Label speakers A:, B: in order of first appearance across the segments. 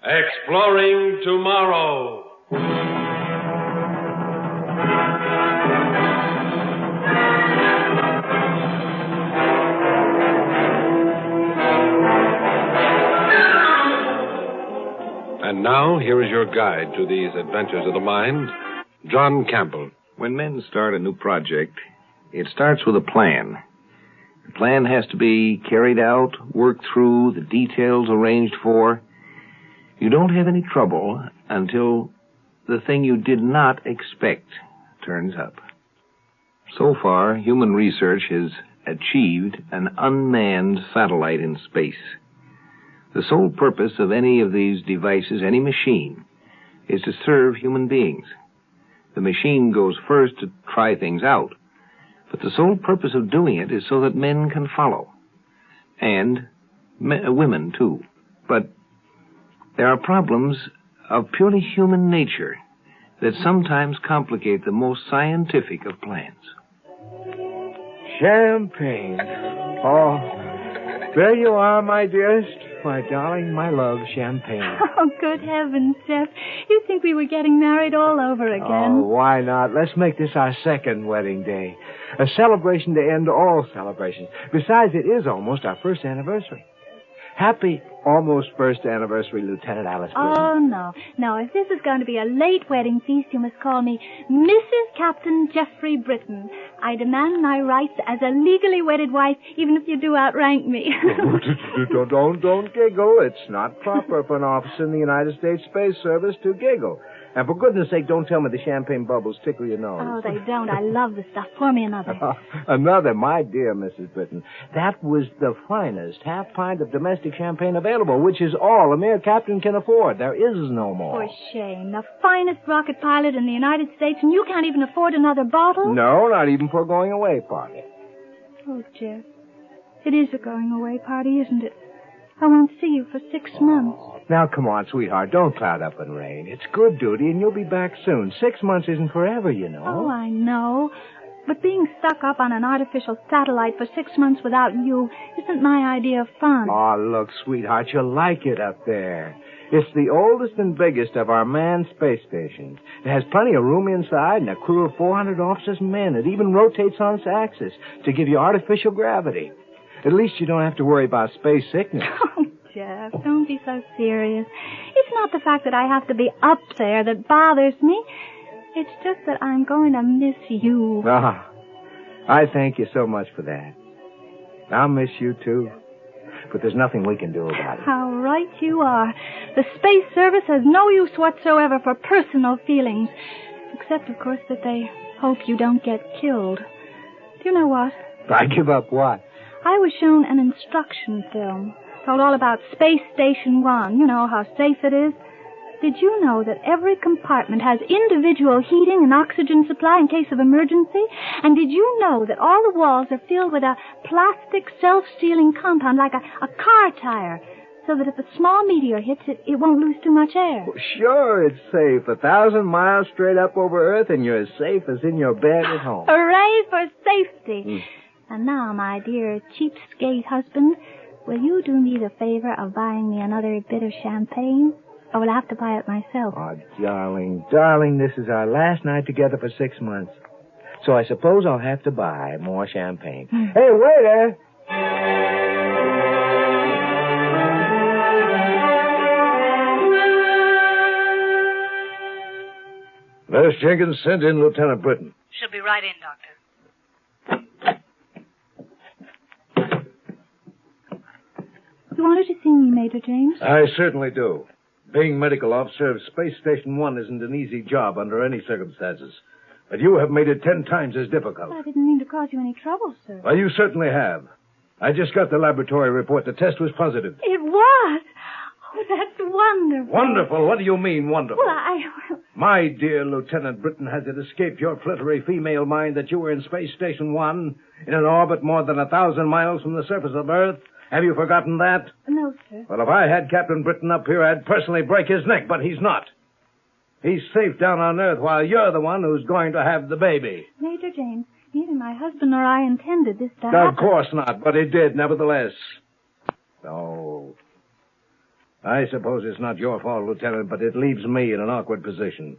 A: Exploring Tomorrow. And now, here is your guide to these adventures of the mind, John Campbell.
B: When men start a new project, it starts with a plan. The plan has to be carried out, worked through, the details arranged for. You don't have any trouble until the thing you did not expect turns up. So far, human research has achieved an unmanned satellite in space. The sole purpose of any of these devices, any machine, is to serve human beings. The machine goes first to try things out, but the sole purpose of doing it is so that men can follow. And women, too. But there are problems of purely human nature that sometimes complicate the most scientific of plans.
C: Champagne. Oh, there you are, my dearest. My darling, my love, champagne.
D: Oh, good heavens, Jeff. You think we were getting married all over again?
C: Oh, why not? Let's make this our second wedding day. A celebration to end all celebrations. Besides, it is almost our first anniversary. Happy almost first anniversary, Lieutenant Alice Britton.
D: Oh, no. No, if this is going to be a late wedding feast, you must call me Mrs. Captain Jeffrey Britton. I demand my rights as a legally wedded wife, even if you do outrank me.
C: Don't giggle. It's not proper for an officer in the United States Space Service to giggle. And for goodness sake, don't tell me the champagne bubbles tickle your nose.
D: Oh, they don't. I love the stuff. Pour me another.
C: Another, my dear Mrs. Britton. That was the finest half pint of domestic champagne available, which is all a mere captain can afford. There is no more.
D: For shame. The finest rocket pilot in the United States, and you can't even afford another bottle?
C: No, not even for a going-away party.
D: Oh, Jeff. It is a going-away party, isn't it? I won't see you for 6 months.
C: Now, come on, sweetheart. Don't cloud up and rain. It's good duty, and you'll be back soon. 6 months isn't forever, you know.
D: Oh, I know. But being stuck up on an artificial satellite for 6 months without you isn't my idea of fun.
C: Oh, look, sweetheart, you'll like it up there. It's the oldest and biggest of our manned space stations. It has plenty of room inside and a crew of 400 officers and men. It even rotates on its axis to give you artificial gravity. At least you don't have to worry about space sickness.
D: Oh, Jeff, don't be so serious. It's not the fact that I have to be up there that bothers me. It's just that I'm going to miss you.
C: Ah, I thank you so much for that. I'll miss you, too. But there's nothing we can do about it.
D: How right you are. The Space Service has no use whatsoever for personal feelings. Except, of course, that they hope you don't get killed. Do you know what?
C: I give up what?
D: I was shown an instruction film. Told all about Space Station 1. You know how safe it is. Did you know that every compartment has individual heating and oxygen supply in case of emergency? And did you know that all the walls are filled with a plastic self-sealing compound like a car tire, so that if a small meteor hits it, it won't lose too much air?
C: Well, sure, it's safe. 1,000 miles straight up over Earth, and you're as safe as in your bed at home.
D: Hooray for safety! And now, my dear cheapskate husband, will you do me the favor of buying me another bit of champagne? Or will I have to buy it myself?
C: Oh, darling, this is our last night together for 6 months. So I suppose I'll have to buy more champagne. Hey, waiter!
B: Nurse Jenkins, send in Lieutenant Britton.
E: She'll be right in, Doctor.
D: You wanted to see me, Major James?
B: I certainly do. Being medical officer of Space Station 1 isn't an easy job under any circumstances. But you have made it 10 times as difficult.
D: I didn't mean to cause you any trouble, sir.
B: Well, you certainly have. I just got the laboratory report. The test was positive.
D: It was? Oh, that's wonderful.
B: Wonderful? What do you mean, wonderful?
D: Well,
B: My dear Lieutenant Britton, has it escaped your flittery female mind that you were in Space Station 1 in an orbit more than 1,000 miles from the surface of Earth? Have you forgotten that?
D: No, sir.
B: Well, if I had Captain Britton up here, I'd personally break his neck, but he's not. He's safe down on Earth while you're the one who's going to have the baby.
D: Major James, neither my husband nor I intended this to happen.
B: Of course not, but it did, nevertheless. Oh.
C: I suppose it's not your fault, Lieutenant, but it leaves me in an awkward position.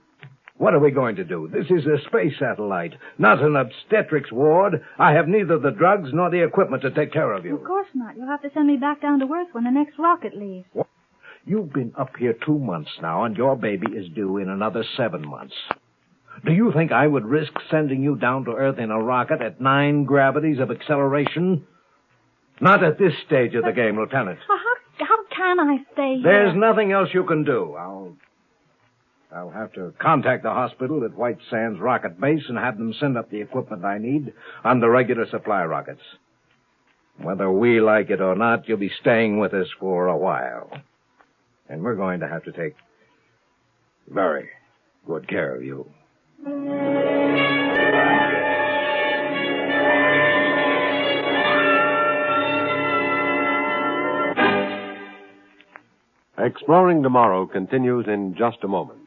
C: What are we going to do? This is a space satellite, not an obstetrics ward. I have neither the drugs nor the equipment to take care of you.
D: Of course not. You'll have to send me back down to Earth when the next rocket leaves.
C: What? You've been up here 2 months now, and your baby is due in another 7 months. Do you think I would risk sending you down to Earth in a rocket at 9 gravities of acceleration? Not at this stage of the game, Lieutenant.
D: Well, how can I stay here?
C: There's nothing else you can do. I'll have to contact the hospital at White Sands Rocket Base and have them send up the equipment I need on the regular supply rockets. Whether we like it or not, you'll be staying with us for a while. And we're going to have to take very good care of you.
A: Exploring Tomorrow continues in just a moment.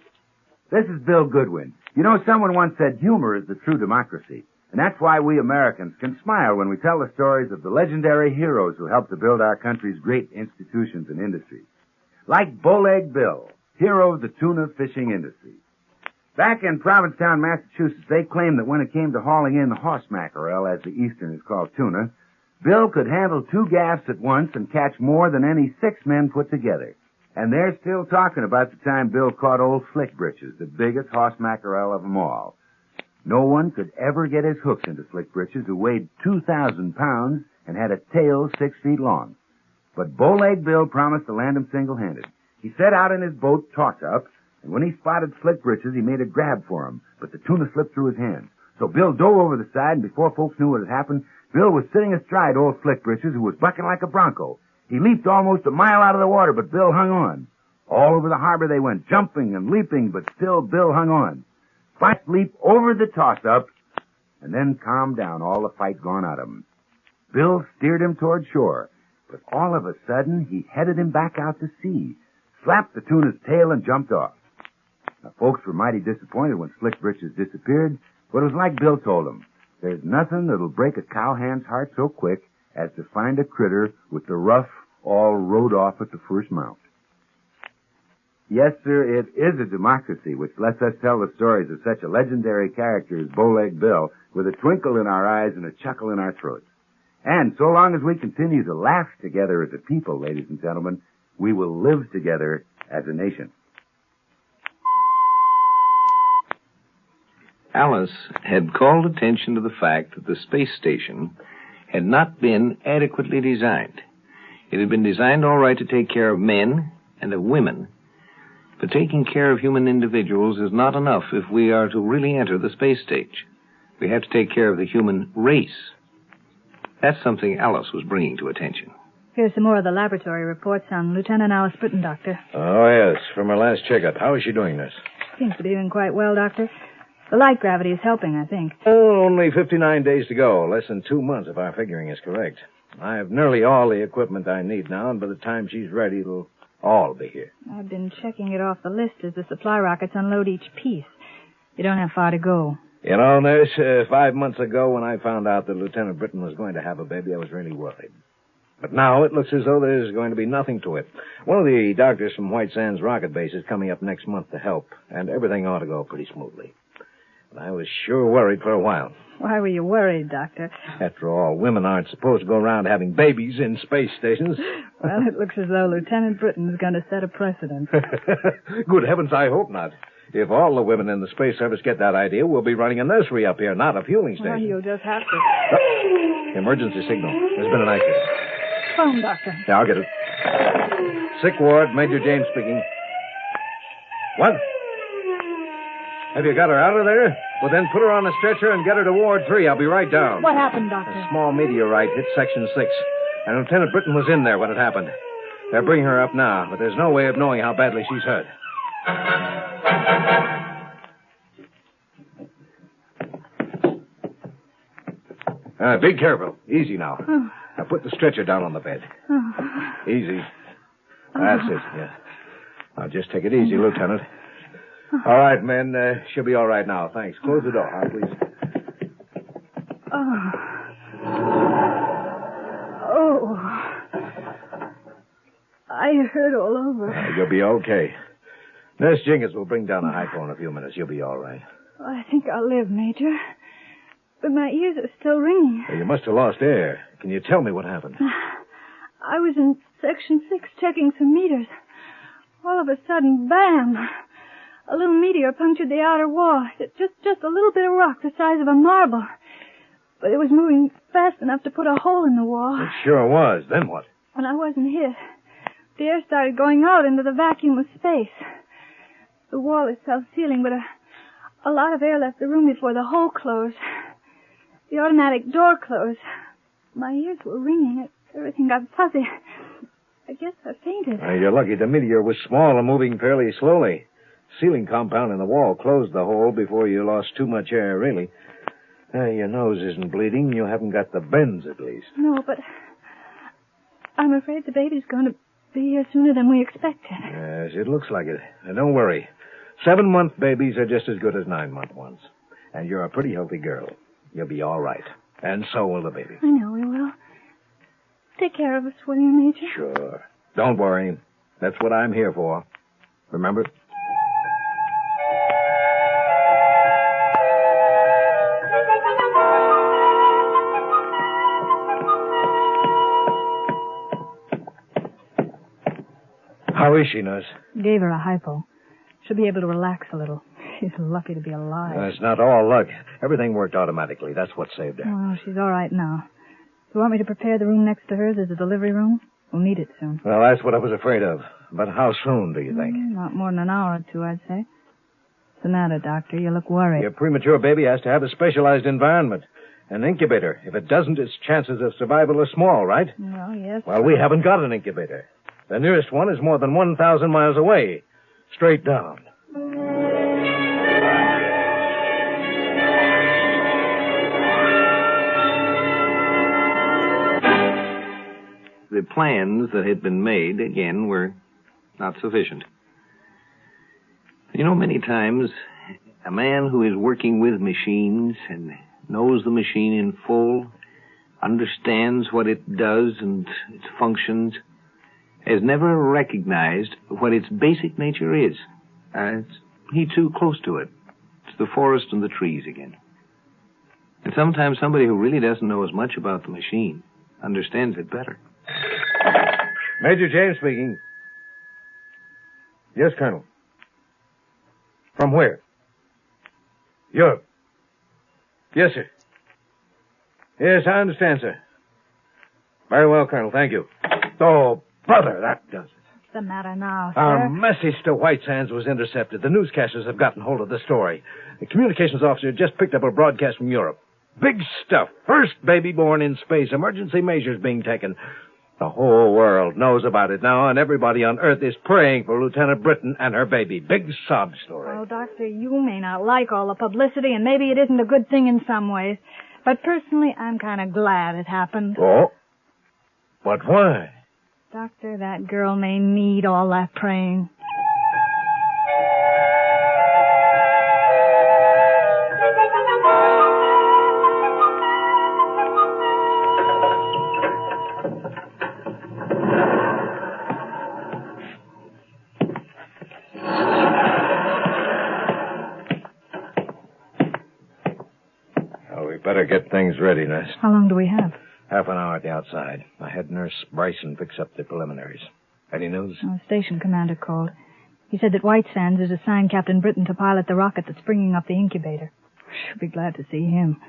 E: This is Bill Goodwin. You know, someone once said humor is the true democracy. And that's why we Americans can smile when we tell the stories of the legendary heroes who helped to build our country's great institutions and industries. Like Bowleg Bill, hero of the tuna fishing industry. Back in Provincetown, Massachusetts, they claimed that when it came to hauling in the horse mackerel, as the Easterners call tuna, Bill could handle 2 gaffs at once and catch more than any 6 men put together. And they're still talking about the time Bill caught old Slick Britches, the biggest horse mackerel of them all. No one could ever get his hooks into Slick Britches, who weighed 2,000 pounds and had a tail 6 feet long. But Bowleg Bill promised to land him single-handed. He set out in his boat, toss-up, and when he spotted Slick Britches, he made a grab for him, but the tuna slipped through his hands. So Bill dove over the side, and before folks knew what had happened, Bill was sitting astride old Slick Britches, who was bucking like a bronco. He leaped almost a mile out of the water, but Bill hung on. All over the harbor they went, jumping and leaping, but still Bill hung on. Fast leap over the toss-up, and then calmed down, all the fight gone out of him. Bill steered him toward shore, but all of a sudden he headed him back out to sea, slapped the tuna's tail, and jumped off. Now, folks were mighty disappointed when Slick Britches disappeared, but it was like Bill told them. There's nothing that'll break a cowhand's heart so quick as to find a critter with the ruff all rode off at the first mount. Yes, sir, it is a democracy which lets us tell the stories of such a legendary character as Bowleg Bill with a twinkle in our eyes and a chuckle in our throats. And so long as we continue to laugh together as a people, ladies and gentlemen, we will live together as a nation.
B: Alice had called attention to the fact that the space station had not been adequately designed. It had been designed all right to take care of men and of women, but taking care of human individuals is not enough if we are to really enter the space stage. We have to take care of the human race. That's something Alice was bringing to attention.
D: Here's some more of the laboratory reports on Lieutenant Alice Britton, Doctor.
C: Oh, yes, from her last checkup. How is she doing this?
D: Seems to be doing quite well, Doctor. The light gravity is helping, I think.
C: Oh, only 59 days to go. Less than 2 months, if our figuring is correct. I have nearly all the equipment I need now, and by the time she's ready, it'll all be here.
D: I've been checking it off the list as the supply rockets unload each piece. You don't have far to go.
C: You know, Nurse, 5 months ago when I found out that Lieutenant Britton was going to have a baby, I was really worried. But now it looks as though there's going to be nothing to it. One of the doctors from White Sands Rocket Base is coming up next month to help, and everything ought to go pretty smoothly. But I was sure worried for a while.
D: Why were you worried, Doctor?
C: After all, women aren't supposed to go around having babies in space stations.
D: Well, it looks as though Lieutenant Britton's going to set a precedent.
C: Good heavens, I hope not. If all the women in the Space Service get that idea, we'll be running a nursery up here, not a fueling station.
D: Well, you'll just have to.
C: Oh, emergency signal. There's been an accident.
D: Phone, Doctor.
C: Yeah, I'll get it. Sick ward, Major James speaking. What? Have you got her out of there? Well, then put her on a stretcher and get her to Ward 3. I'll be right down.
D: What happened, Doctor?
C: A small meteorite hit Section 6, and Lieutenant Britton was in there when it happened. They're bringing her up now, but there's no way of knowing how badly she's hurt. Be careful. Easy now.
D: Oh.
C: Now put the stretcher down on the bed.
D: Oh.
C: Easy. That's it, yeah. Now just take it easy, Lieutenant. All right, men. She'll be all right now. Thanks. Close the door, huh, please?
D: Oh. I hurt all over.
C: You'll be okay. Nurse Jenkins will bring down a hypo in a few minutes. You'll be all right.
D: I think I'll live, Major. But my ears are still ringing.
C: Well, you must have lost air. Can you tell me what happened?
D: I was in Section 6 checking some meters. All of a sudden, bam! A little meteor punctured the outer wall. Just a little bit of rock the size of a marble. But it was moving fast enough to put a hole in the wall.
C: It sure was. Then what?
D: When I wasn't hit, the air started going out into the vacuum of space. The wall is self-sealing, but a lot of air left the room before the hole closed. The automatic door closed. My ears were ringing. Everything got fuzzy. I guess I fainted.
C: You're lucky the meteor was small and moving fairly slowly. Sealing compound in the wall closed the hole before you lost too much air, really. Your nose isn't bleeding. You haven't got the bends, at least.
D: No, but I'm afraid the baby's going to be here sooner than we expected.
C: Yes, it looks like it. Now, don't worry. 7-month babies are just as good as 9-month ones. And you're a pretty healthy girl. You'll be all right. And so will the baby.
D: I know we will. Take care of us, will you, Major?
C: Sure. Don't worry. That's what I'm here for. Remember? How is she, nurse?
F: Gave her a hypo. She'll be able to relax a little. She's lucky to be alive.
C: It's not all luck. Everything worked automatically. That's what saved her.
F: Well, she's all right now. You want me to prepare the room next to hers as a delivery room? We'll need it soon.
C: Well, that's what I was afraid of. But how soon, do you think?
F: Not more than an hour or two, I'd say. What's the matter, Doctor? You look worried.
C: Your premature baby has to have a specialized environment. An incubator. If it doesn't, its chances of survival are small, right?
F: Well, yes.
C: Well, we haven't got an incubator. The nearest one is more than 1,000 miles away. Straight down.
B: The plans that had been made, again, were not sufficient. You know, many times, a man who is working with machines and knows the machine in full, understands what it does and its functions, has never recognized what its basic nature is. He's too close to it. It's the forest and the trees again. And sometimes somebody who really doesn't know as much about the machine understands it better.
C: Major James speaking. Yes, Colonel. From where? Europe. Yes, sir. Yes, I understand, sir. Very well, Colonel. Thank you. Oh, brother, that does it.
F: What's the matter now, sir?
C: Our message to White Sands was intercepted. The newscasters have gotten hold of the story. The communications officer just picked up a broadcast from Europe. Big stuff. First baby born in space. Emergency measures being taken. The whole world knows about it now, and everybody on Earth is praying for Lieutenant Britton and her baby. Big sob story.
F: Oh, Doctor, you may not like all the publicity, and maybe it isn't a good thing in some ways. But personally, I'm kind of glad it happened.
C: Oh? But why?
F: Doctor, that girl may need all that praying.
C: Better get things ready, nurse.
F: How long do we have?
C: Half an hour at the outside. I had Nurse Bryson fix up the preliminaries. Any news?
F: The station commander called. He said that White Sands has assigned Captain Britton to pilot the rocket that's bringing up the incubator. She'll be glad to see him.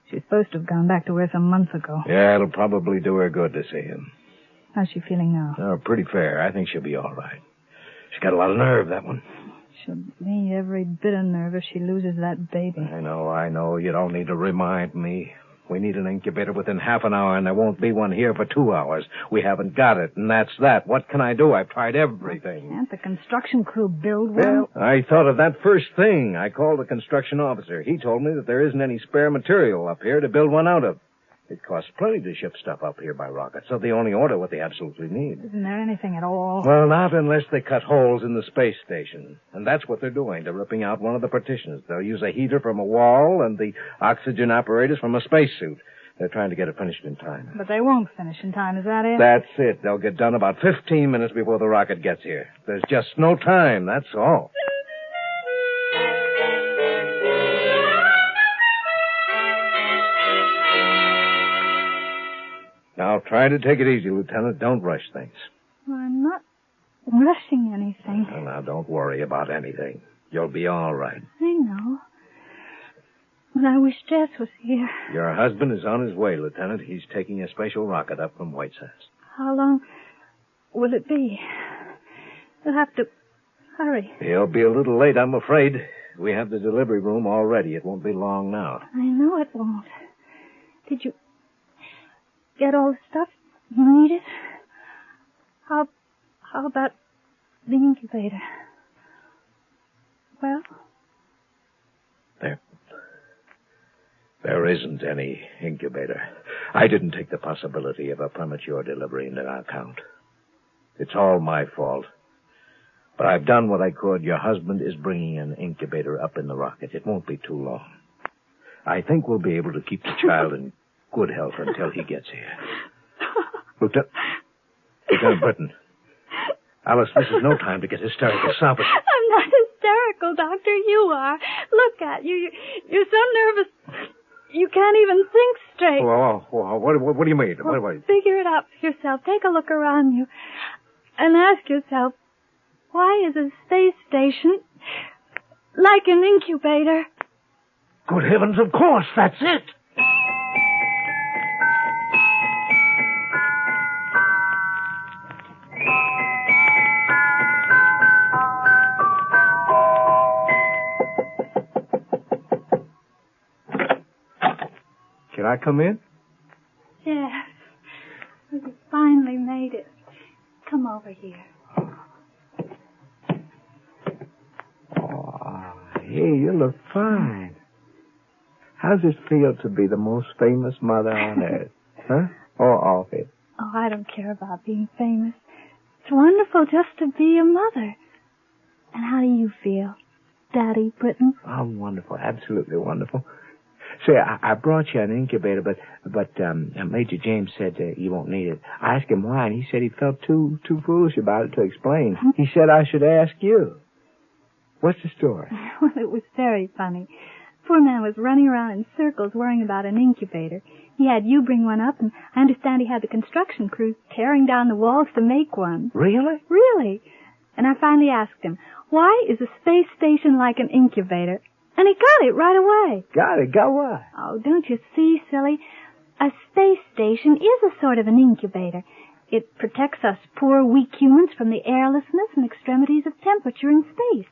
F: She's supposed to have gone back to Earth a month ago.
C: Yeah, it'll probably do her good to see him.
F: How's she feeling now?
C: Oh, pretty fair. I think she'll be all right. She's got a lot of nerve, that one.
F: She'll need every bit of nerve if she loses that baby.
C: I know. You don't need to remind me. We need an incubator within half an hour, and there won't be one here for 2 hours. We haven't got it, and that's that. What can I do? I've tried everything.
F: Can't the construction crew build one?
C: Well, I thought of that first thing. I called the construction officer. He told me that there isn't any spare material up here to build one out of. It costs plenty to ship stuff up here by rocket, so they only order what they absolutely need.
F: Isn't there anything at all?
C: Well, not unless they cut holes in the space station. And that's what they're doing. They're ripping out one of the partitions. They'll use a heater from a wall and the oxygen apparatus from a spacesuit. They're trying to get it finished in time.
F: But they won't finish in time, is that it?
C: That's it. They'll get done about 15 minutes before the rocket gets here. There's just no time, that's all. Now, try to take it easy, Lieutenant. Don't rush things.
F: Well, I'm not rushing anything.
C: Well, now, don't worry about anything. You'll be all right.
F: I know. But I wish Jess was here.
C: Your husband is on his way, Lieutenant. He's taking a special rocket up from White Sands.
F: How long will it be? You'll have to hurry.
C: He'll be a little late, I'm afraid. We have the delivery room all ready. It won't be long now.
F: I know it won't. Did you get all the stuff you needed? How about the incubator? Well?
C: There isn't any incubator. I didn't take the possibility of a premature delivery into account. It's all my fault. But I've done what I could. Your husband is bringing an incubator up in the rocket. It won't be too long. I think we'll be able to keep the child in good health until he gets here. Lieutenant Britton. Alice, this is no time to get hysterical. Stop it.
D: I'm not hysterical, Doctor. You are. Look at you. You're so nervous. You can't even think straight.
C: What do you mean?
D: Well, figure it out for yourself. Take a look around you and ask yourself, why is a space station like an incubator?
C: Good heavens, of course. That's it. Can I come in?
D: Yes. You finally made it. Come over here.
C: Oh, hey, you look fine. How's it feel to be the most famous mother on earth? Huh? Or off it?
D: Oh, I don't care about being famous. It's wonderful just to be a mother. And how do you feel, Daddy Britton?
C: Oh, wonderful. Absolutely wonderful. Say, I brought you an incubator, but Major James said you won't need it. I asked him why, and he said he felt too foolish about it to explain. He said I should ask you. What's the story?
D: Well, it was very funny. Poor man was running around in circles worrying about an incubator. He had you bring one up, and I understand he had the construction crews tearing down the walls to make one.
C: Really?
D: Really. And I finally asked him, why is a space station like an incubator? And he got it right away.
C: Got it? Got what?
D: Oh, don't you see, silly? A space station is a sort of an incubator. It protects us poor, weak humans from the airlessness and extremities of temperature in space.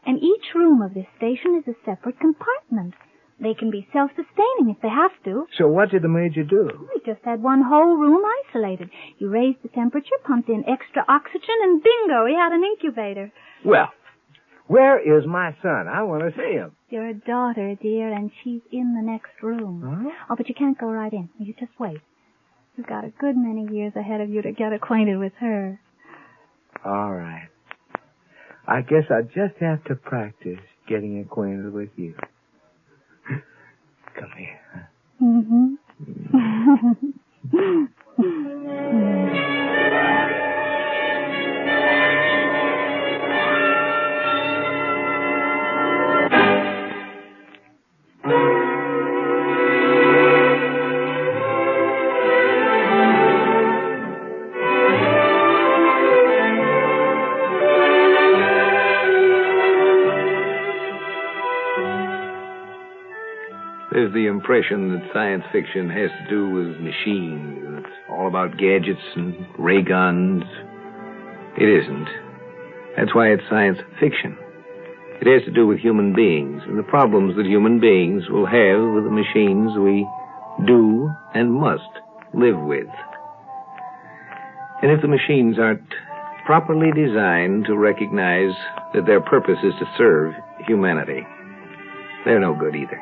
D: And each room of this station is a separate compartment. They can be self-sustaining if they have to.
C: So what did the Major do?
D: We just had one whole room isolated. You raised the temperature, pumped in extra oxygen, and bingo, he had an incubator.
C: Well, where is my son? I want to see him.
D: Your daughter, dear, and she's in the next room.
C: Huh?
D: Oh, but you can't go right in. You just wait. You've got a good many years ahead of you to get acquainted with her.
C: All right. I guess I just have to practice getting acquainted with you. Come here.
D: Mm-hmm.
B: There's the impression that science fiction has to do with machines, and it's all about gadgets and ray guns. It isn't. That's why it's science fiction. It has to do with human beings and the problems that human beings will have with the machines we do and must live with. And if the machines aren't properly designed to recognize that their purpose is to serve humanity, they're no good either.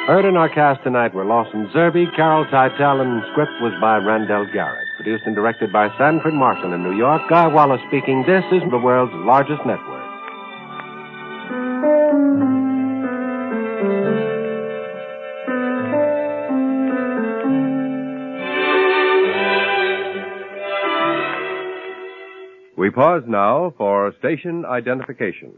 A: Heard in our cast tonight were Lawson Zerbe, Carol Teitel, and script was by Randell Garrett. Produced and directed by Sanford Marshall in New York. Guy Wallace speaking. This is the world's largest network.
G: We pause now for station identification.